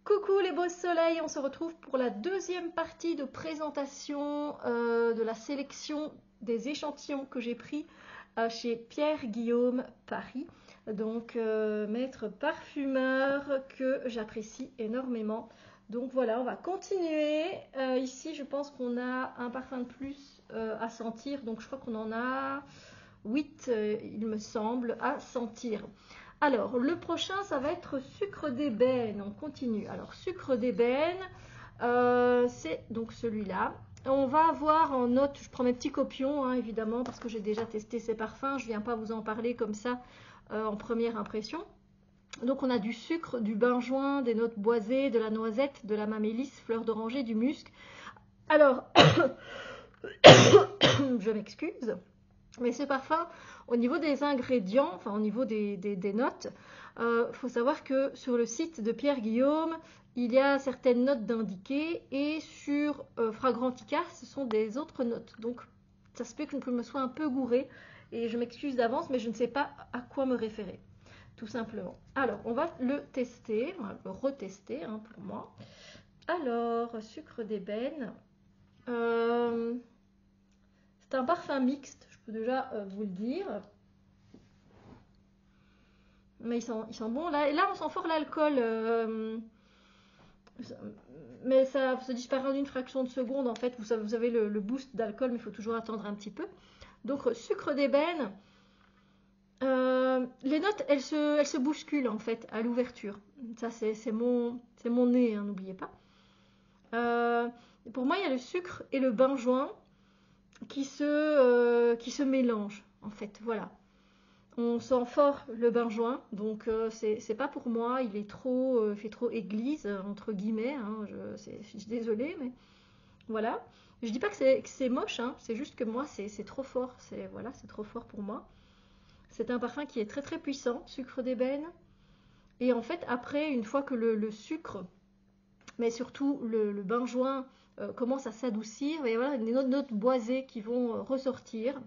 Coucou les beaux soleils, on se retrouve pour la deuxième partie de présentation de la sélection des échantillons que j'ai pris chez Pierre Guillaume Paris, donc maître parfumeur que j'apprécie énormément. Donc voilà, on va continuer. Ici, je pense qu'on a un parfum de plus à sentir, donc je crois qu'on en a 8, il me semble, à sentir. Alors, le prochain, ça va être sucre d'ébène. On continue. Alors, sucre d'ébène, c'est donc celui-là. On va avoir en note, je prends mes petits copions, hein, évidemment, parce que j'ai déjà testé ces parfums. Je ne viens pas vous en parler comme ça en première impression. Donc, on a du sucre, du benjoin, des notes boisées, de la noisette, de la mamélisse, fleur d'oranger, du musc. Alors, je m'excuse. Mais ce parfum, au niveau des ingrédients, enfin au niveau des notes, faut savoir que sur le site de Pierre Guillaume, il y a certaines notes d'indiquées et sur Fragrantica, ce sont des autres notes. Donc ça se peut que je me sois un peu gourée et je m'excuse d'avance, mais je ne sais pas à quoi me référer, tout simplement. Alors, on va le tester, on va le retester hein, pour moi. Alors, sucre d'ébène. C'est un parfum mixte, je peux déjà vous le dire. Mais il sent bon. Là, on sent fort l'alcool. Mais ça se disparaît en une fraction de seconde. En fait, vous avez le boost d'alcool, mais il faut toujours attendre un petit peu. Donc, sucre d'ébène. Les notes, elles se bousculent en fait à l'ouverture. Ça, c'est mon nez, hein, n'oubliez pas. Pour moi, il y a le sucre et le benjoin qui se mélangent en fait. Voilà. On sent fort le benjoin, donc c'est pas pour moi. Il est trop, fait trop église entre guillemets. Hein, je suis désolée, mais voilà. Je dis pas que c'est moche, hein, c'est juste que moi c'est trop fort. Voilà, c'est trop fort pour moi. C'est un parfum qui est très très puissant, sucre d'ébène. Et en fait, après, une fois que le sucre, mais surtout le benjoin commence à s'adoucir, et voilà, des notes boisées qui vont ressortir.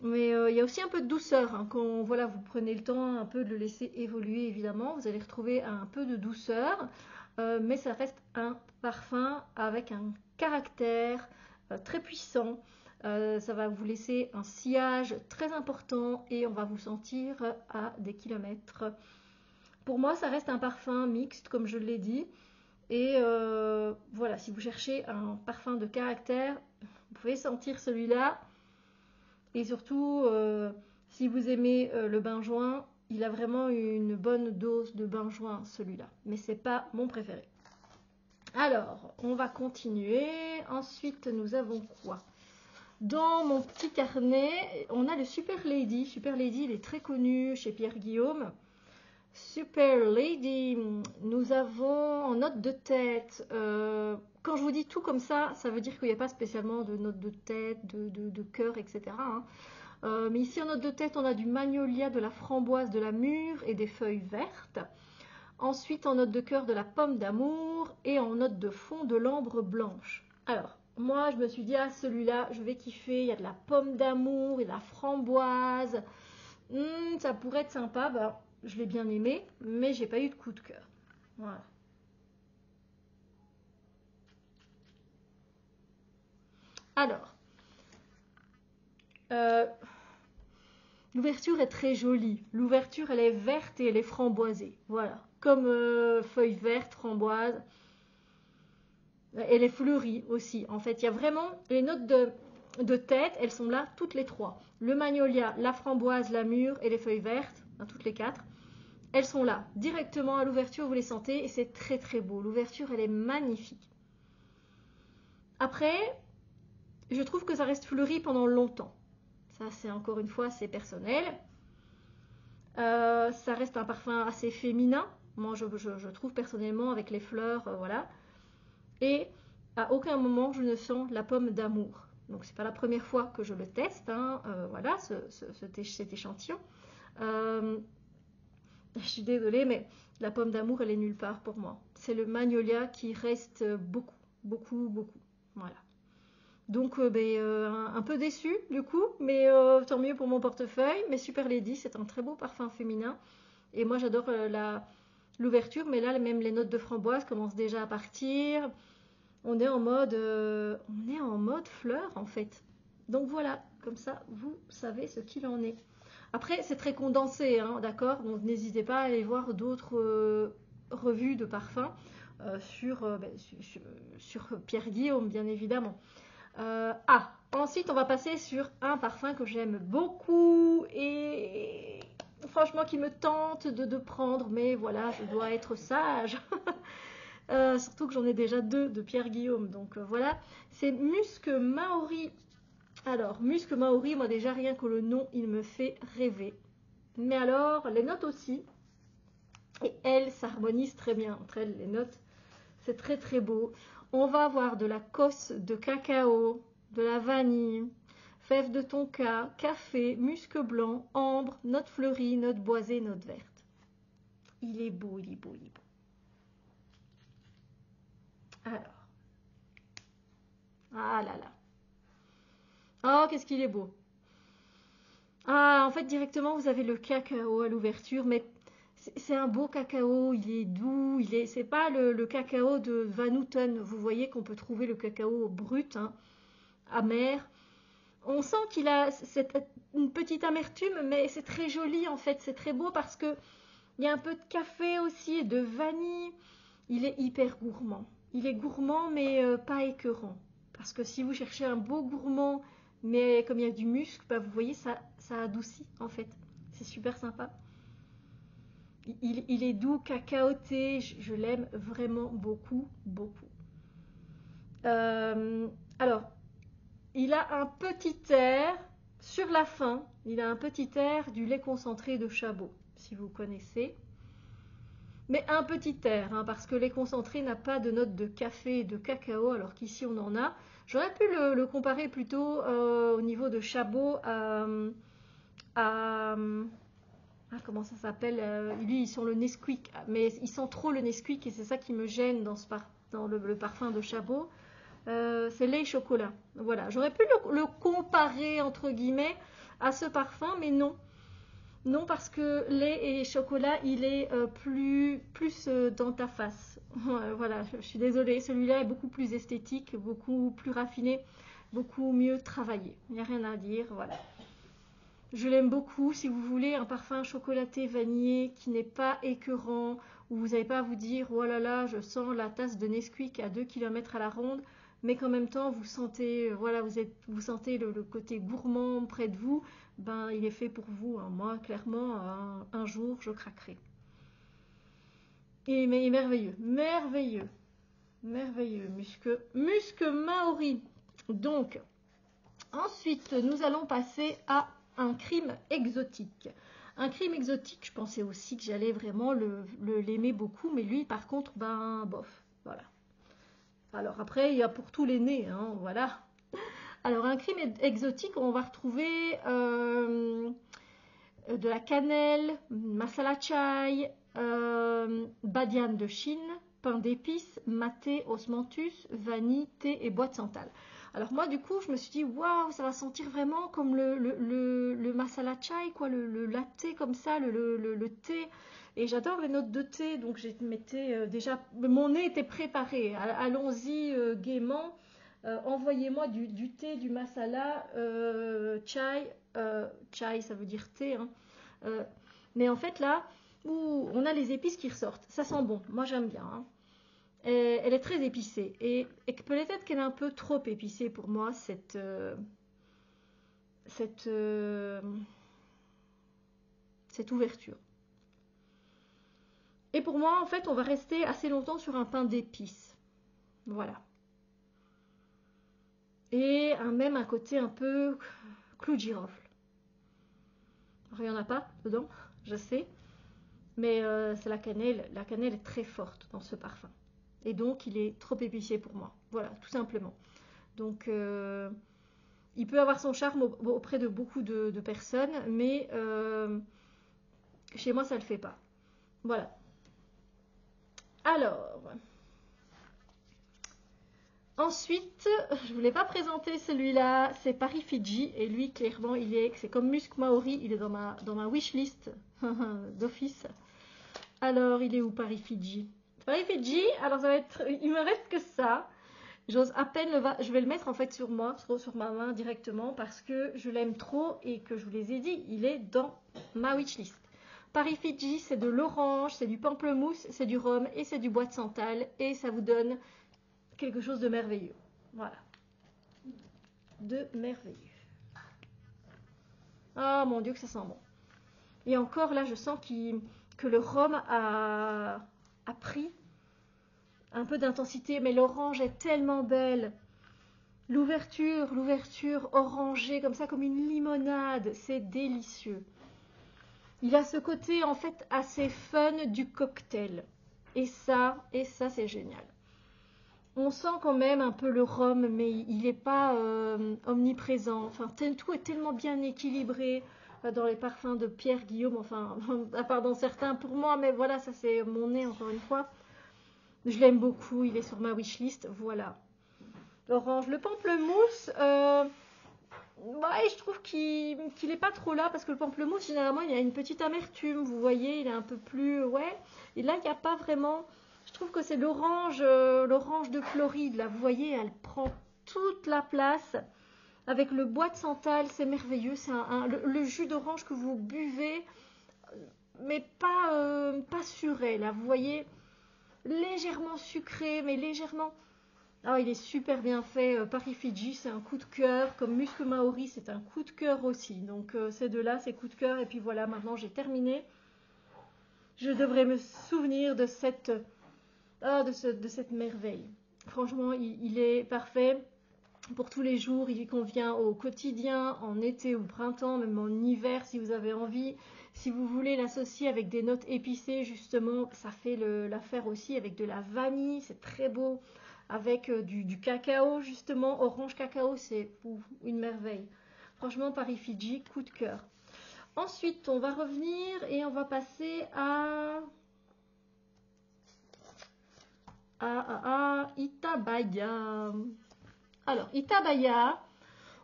Mais il y a aussi un peu de douceur. Hein. Quand voilà, vous prenez le temps un peu de le laisser évoluer, évidemment, vous allez retrouver un peu de douceur. Mais ça reste un parfum avec un caractère très puissant. Ça va vous laisser un sillage très important et on va vous sentir à des kilomètres. Pour moi, ça reste un parfum mixte, comme je l'ai dit. Et voilà, si vous cherchez un parfum de caractère, vous pouvez sentir celui-là. Et surtout, si vous aimez le benjoin, il a vraiment une bonne dose de benjoin, celui-là. Mais c'est pas mon préféré. Alors, on va continuer. Ensuite, nous avons quoi? Dans mon petit carnet, on a le Super Lady. Super Lady, il est très connu chez Pierre Guillaume. Super Lady, nous avons en note de tête. Quand je vous dis tout comme ça veut dire qu'il n'y a pas spécialement de note de tête, de cœur, etc. Hein. Mais ici en note de tête, on a du magnolia, de la framboise, de la mûre et des feuilles vertes. Ensuite, en note de cœur, de la pomme d'amour et en note de fond, de l'ambre blanche. Alors, moi, je me suis dit, ah, celui-là, je vais kiffer. Il y a de la pomme d'amour et de la framboise. Ça pourrait être sympa. Bah, je l'ai bien aimé, mais j'ai pas eu de coup de cœur. Voilà. Alors, l'ouverture est très jolie. L'ouverture, elle est verte et elle est framboisée. Voilà. Comme feuilles vertes, framboise. Elle est fleurie aussi. En fait, il y a vraiment les notes de tête, elles sont là toutes les trois. Le magnolia, la framboise, la mûre et les feuilles vertes, hein, toutes les quatre. Elles sont là, directement à l'ouverture, vous les sentez et c'est très très beau. L'ouverture, elle est magnifique. Après, je trouve que ça reste fleuri pendant longtemps. Ça, c'est encore une fois, c'est personnel. Ça reste un parfum assez féminin. Moi, je trouve personnellement avec les fleurs, voilà. Et à aucun moment, je ne sens la pomme d'amour. Donc, c'est pas la première fois que je le teste. Hein, voilà, cet échantillon. Je suis désolée, mais la pomme d'amour, elle est nulle part pour moi. C'est le magnolia qui reste beaucoup, beaucoup, beaucoup. Voilà. Donc, un peu déçue du coup, mais tant mieux pour mon portefeuille. Mais Super Lady, c'est un très beau parfum féminin. Et moi, j'adore l'ouverture, mais là, même les notes de framboise commencent déjà à partir. On est en mode fleur, en fait. Donc voilà, comme ça, vous savez ce qu'il en est. Après, c'est très condensé, hein, d'accord? Donc n'hésitez pas à aller voir d'autres revues de parfums sur Pierre Guillaume, bien évidemment. Ensuite, on va passer sur un parfum que j'aime beaucoup et franchement qui me tente de prendre, mais voilà, je dois être sage. Surtout que j'en ai déjà 2 de Pierre Guillaume, donc voilà. C'est Musc Maori. Alors, Musc Maori, moi déjà rien que le nom, il me fait rêver. Mais alors, les notes aussi. Et elles s'harmonisent très bien entre elles, les notes. C'est très très beau. On va avoir de la cosse de cacao, de la vanille, fève de tonka, café, musc blanc, ambre, notes fleuries, notes boisées, notes vertes. Il est beau, il est beau, il est beau. Alors. Ah là là. Oh, qu'est-ce qu'il est beau. Ah, en fait, directement, vous avez le cacao à l'ouverture, mais c'est un beau cacao, il est doux, c'est pas le cacao de Van Houten. Vous voyez qu'on peut trouver le cacao brut, hein, amer. On sent qu'il a une petite amertume, mais c'est très joli en fait, c'est très beau parce que il y a un peu de café aussi et de vanille. Il est hyper gourmand. Il est gourmand, mais pas écœurant. Parce que si vous cherchez un beau gourmand, mais comme il y a du muscle, bah, vous voyez, ça adoucit en fait. C'est super sympa. Il est doux, cacaoté, je l'aime vraiment beaucoup, beaucoup. Euh, alors, il a un petit air, sur la fin, il a un petit air du lait concentré de Chabot, si vous connaissez. Mais un petit air, hein, parce que lait concentré n'a pas de notes de café et de cacao, alors qu'ici on en a. J'aurais pu le comparer plutôt au niveau de Chabot à comment ça s'appelle, lui, ils sont le Nesquik, mais ils sentent trop le Nesquik et c'est ça qui me gêne dans le parfum de Chabot. C'est lait et chocolat. Voilà, j'aurais pu le comparer entre guillemets à ce parfum, mais non. Non, parce que lait et chocolat, il est plus dans ta face. Voilà, je suis désolée. Celui-là est beaucoup plus esthétique, beaucoup plus raffiné, beaucoup mieux travaillé. Il n'y a rien à dire, voilà. Je l'aime beaucoup. Si vous voulez un parfum chocolaté vanillé qui n'est pas écœurant, où vous n'avez pas à vous dire oh là là, je sens la tasse de Nesquik à 2 km à la ronde, mais qu'en même temps vous sentez, voilà, vous sentez le côté gourmand près de vous, ben il est fait pour vous, hein. Moi, clairement, un jour, je craquerai. Et mais merveilleux, merveilleux, merveilleux, musc Maori. Donc, ensuite, nous allons passer à un crime exotique. Un crime exotique, je pensais aussi que j'allais vraiment l'aimer beaucoup, mais lui, par contre, ben, bof, voilà. Alors après, il y a pour tous les nez, hein, voilà. Alors, un crime exotique, on va retrouver de la cannelle, masala chai, badiane de Chine, pain d'épices, maté, osmanthus, vanille, thé et bois de santal. Alors moi, du coup, je me suis dit, waouh, ça va sentir vraiment comme le masala chai, quoi, le latte comme ça, le thé. Et j'adore les notes de thé, donc j'ai mettais déjà, mon nez était préparé. Allons-y gaiement. Envoyez-moi du thé, du masala, chai. Chai, ça veut dire thé, hein. Mais en fait, là, où on a les épices qui ressortent, ça sent bon. Moi, j'aime bien, hein. Elle est très épicée et peut-être qu'elle est un peu trop épicée pour moi cette ouverture. Et pour moi, en fait, on va rester assez longtemps sur un pain d'épices. Voilà. Et même un côté un peu clou de girofle. Alors, il n'y en a pas dedans, je sais. Mais c'est la cannelle. La cannelle est très forte dans ce parfum. Et donc, il est trop épicé pour moi. Voilà, tout simplement. Donc, il peut avoir son charme auprès de beaucoup de personnes, mais chez moi, ça ne le fait pas. Voilà. Alors, ensuite, je ne voulais pas présenter celui-là, c'est Paris Fidji, et lui, clairement, c'est comme Musc Maori, il est dans ma wishlist d'office. Alors, il est où Paris Fidji? Paris Fidji, alors ça va être... Il me reste que ça. J'ose à peine je vais le mettre en fait sur moi, sur ma main directement parce que je l'aime trop et que je vous les ai dit, il est dans ma wishlist. Paris Fidji, c'est de l'orange, c'est du pamplemousse, c'est du rhum et c'est du bois de santal et ça vous donne quelque chose de merveilleux. Voilà. De merveilleux. Ah mon Dieu que ça sent bon. Et encore là, je sens que le rhum a pris un peu d'intensité, mais l'orange est tellement belle. L'ouverture orangée, comme ça, comme une limonade, c'est délicieux. Il a ce côté, en fait, assez fun du cocktail. Et ça, c'est génial. On sent quand même un peu le rhum, mais il n'est pas omniprésent. Enfin, tout est tellement bien équilibré dans les parfums de Pierre Guillaume, enfin, à part dans certains pour moi, mais voilà, ça c'est mon nez encore une fois. Je l'aime beaucoup, il est sur ma wishlist, voilà. L'orange, le pamplemousse, ouais, je trouve qu'il n'est pas trop là parce que le pamplemousse, généralement, il y a une petite amertume, vous voyez, il est un peu plus, ouais. Et là, il n'y a pas vraiment. Je trouve que c'est l'orange de Floride, là, vous voyez, elle prend toute la place. Avec le bois de santal, c'est merveilleux. C'est le jus d'orange que vous buvez, mais pas suré, là, vous voyez, légèrement sucré, mais légèrement. Ah, il est super bien fait. Paris Fidji, c'est un coup de cœur. Comme Musc Maori, c'est un coup de cœur aussi. Donc, ces deux-là, c'est coup de cœur. Et puis voilà, maintenant j'ai terminé. Je devrais me souvenir de de cette merveille. Franchement, il est parfait pour tous les jours. Il convient au quotidien, en été ou printemps, même en hiver si vous avez envie. Si vous voulez l'associer avec des notes épicées, justement, ça fait l'affaire aussi avec de la vanille. C'est très beau. Avec du cacao, justement. Orange cacao, c'est une merveille. Franchement, Paris Fidji, coup de cœur. Ensuite, on va revenir et on va passer à Itabaya. Alors, Itabaya,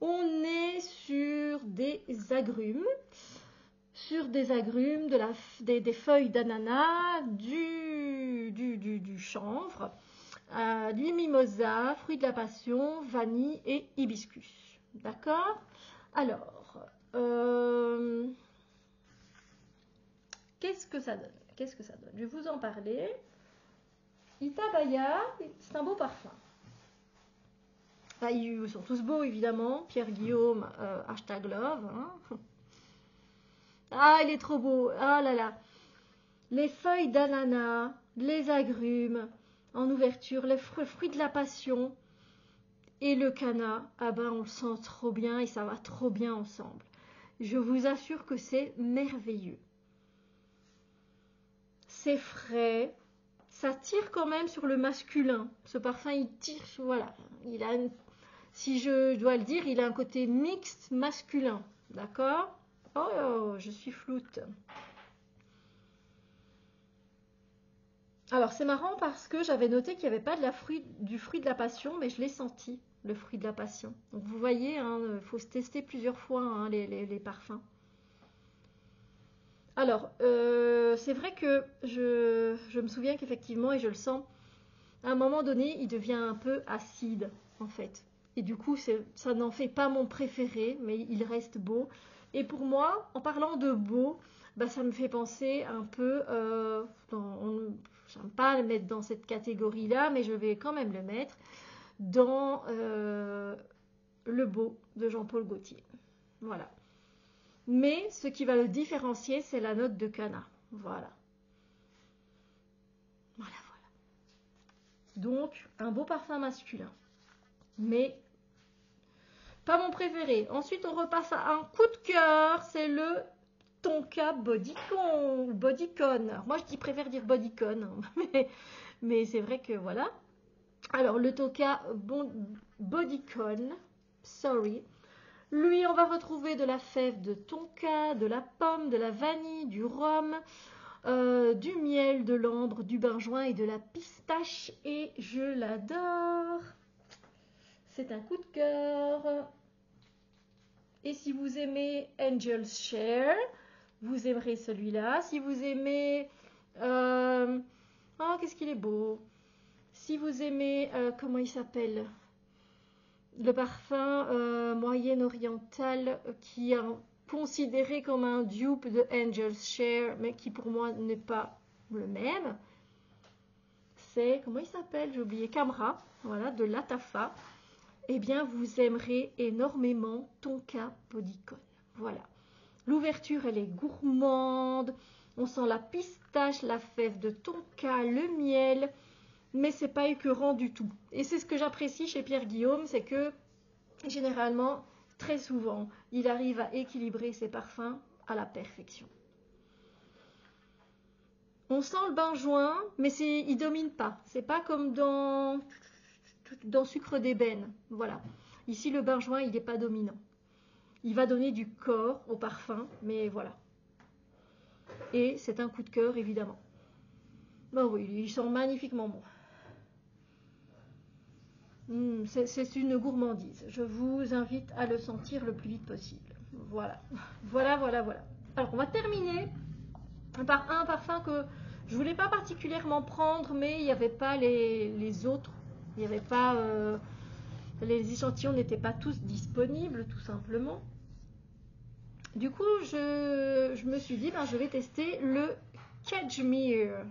on est sur des agrumes. Sur des agrumes, des feuilles d'ananas, du chanvre, du mimosa, fruit de la passion, vanille et hibiscus. D'accord? Alors, qu'est-ce que ça donne? Qu'est-ce que ça donne? Je vais vous en parler. Itabaya, c'est un beau parfum. Enfin, ils sont tous beaux, évidemment. Pierre Guillaume, #love. Hein. Ah, il est trop beau. Ah là là. Les feuilles d'ananas, les agrumes en ouverture, les fruits de la passion et le canna. Ah ben, on le sent trop bien et ça va trop bien ensemble. Je vous assure que c'est merveilleux. C'est frais. Ça tire quand même sur le masculin. Ce parfum, il tire, voilà. Si je dois le dire, il a un côté mixte masculin. D'accord? Oh, je suis floute. Alors c'est marrant parce que j'avais noté qu'il n'y avait pas du fruit de la passion, mais je l'ai senti, le fruit de la passion. Donc vous voyez, il faut se tester plusieurs fois hein, les parfums. Alors, c'est vrai que je me souviens qu'effectivement, et je le sens, à un moment donné, il devient un peu acide, en fait. Et du coup, ça n'en fait pas mon préféré, mais il reste beau. Et pour moi, en parlant de beau, bah, ça me fait penser un peu, j'aime pas le mettre dans cette catégorie-là, mais je vais quand même le mettre dans le beau de Jean-Paul Gaultier. Voilà. Mais ce qui va le différencier, c'est la note de canna. Voilà. Voilà, voilà. Donc, un beau parfum masculin. Mais pas mon préféré. Ensuite, on repasse à un coup de cœur. C'est le Tonka Bodycon. Bodycon. Moi, je préfère dire Bodycon. Mais c'est vrai que voilà. Alors, le Tonka Bodycon. Sorry. Lui, on va retrouver de la fève de tonka, de la pomme, de la vanille, du rhum, du miel, de l'ambre, du benjoin et de la pistache. Et je l'adore. C'est un coup de cœur. Et si vous aimez Angel's Share, vous aimerez celui-là. Si vous aimez Oh, qu'est-ce qu'il est beau. Si vous aimez, comment il s'appelle? Le parfum moyen-oriental qui est considéré comme un dupe de Angel's Share, mais qui pour moi n'est pas le même. C'est, comment il s'appelle? J'ai oublié, Camra, voilà, de Latafa. Eh bien, vous aimerez énormément Tonka Bodycon. Voilà. L'ouverture, elle est gourmande. On sent la pistache, la fève de tonka, le miel, mais c'est pas écœurant du tout. Et c'est ce que j'apprécie chez Pierre Guillaume, c'est que généralement, très souvent, il arrive à équilibrer ses parfums à la perfection. On sent le benjoin, mais il domine pas. C'est pas comme dans Sucre d'ébène. Voilà. Ici, le benjoin, il n'est pas dominant. Il va donner du corps au parfum, mais voilà. Et c'est un coup de cœur, évidemment. Ben oui, il sent magnifiquement bon. C'est une gourmandise. Je vous invite à le sentir le plus vite possible. Voilà. Voilà. Alors, on va terminer par un parfum que je voulais pas particulièrement prendre, mais il n'y avait pas les autres. Il n'y avait pas... les échantillons n'étaient pas tous disponibles, tout simplement. Du coup, je me suis dit, ben, je vais tester le Cashmere.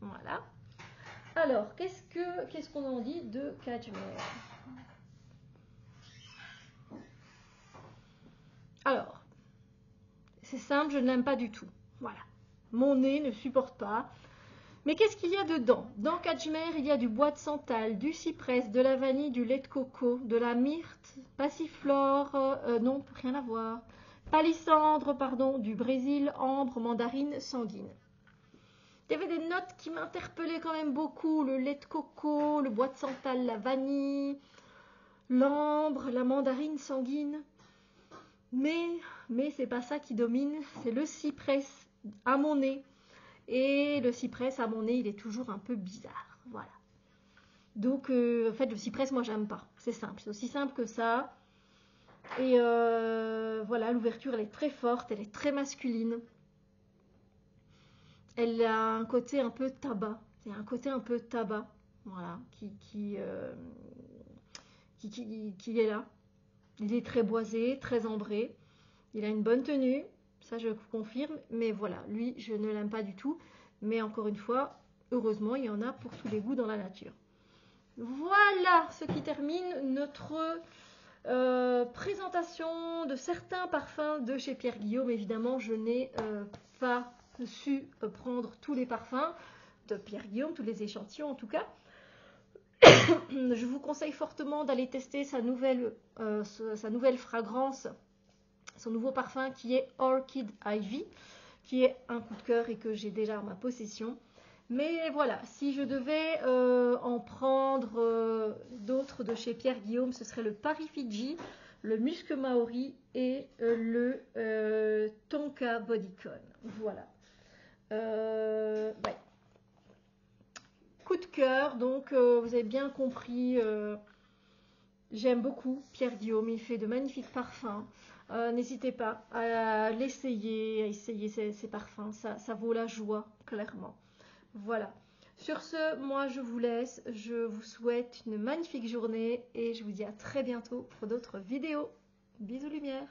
Voilà. Alors, qu'est-ce qu'on en dit de Cashmere? Alors, c'est simple, je ne l'aime pas du tout. Voilà. Mon nez ne supporte pas. Mais qu'est-ce qu'il y a dedans? Dans Cashmere, il y a du bois de santal, du cyprès, de la vanille, du lait de coco, de la myrte, passiflore, non, rien à voir. Palissandre, pardon, du Brésil, ambre, mandarine, sanguine. Il y avait des notes qui m'interpellaient quand même beaucoup. Le lait de coco, le bois de santal, la vanille, l'ambre, la mandarine sanguine. Mais c'est pas ça qui domine, c'est le cyprès à mon nez. Et le cyprès à mon nez, il est toujours un peu bizarre. Voilà. Donc, en fait, le cyprès, moi, j'aime pas. C'est simple, c'est aussi simple que ça. Et voilà, l'ouverture, elle est très forte, elle est très masculine. Elle a un côté un peu tabac. C'est un côté un peu tabac, voilà, qui est là. Il est très boisé, très ambré. Il a une bonne tenue, ça je vous confirme. Mais voilà, lui, je ne l'aime pas du tout. Mais encore une fois, heureusement, il y en a pour tous les goûts dans la nature. Voilà ce qui termine notre présentation de certains parfums de chez Pierre Guillaume. Évidemment, je n'ai pas su prendre tous les parfums de Pierre Guillaume, tous les échantillons en tout cas. Je vous conseille fortement d'aller tester sa nouvelle fragrance, son nouveau parfum qui est Orchid Ivy, qui est un coup de cœur et que j'ai déjà en ma possession. Mais voilà, si je devais en prendre d'autres de chez Pierre Guillaume, ce serait le Paris Fiji, le Musc Maori et le Tonka Bodycon. Voilà. Ouais. Coup de cœur, donc vous avez bien compris, j'aime beaucoup Pierre Guillaume, il fait de magnifiques parfums. N'hésitez pas à l'essayer, à essayer ces parfums, ça vaut la joie, clairement. Voilà. Sur ce, moi je vous laisse, je vous souhaite une magnifique journée et je vous dis à très bientôt pour d'autres vidéos. Bisous lumière.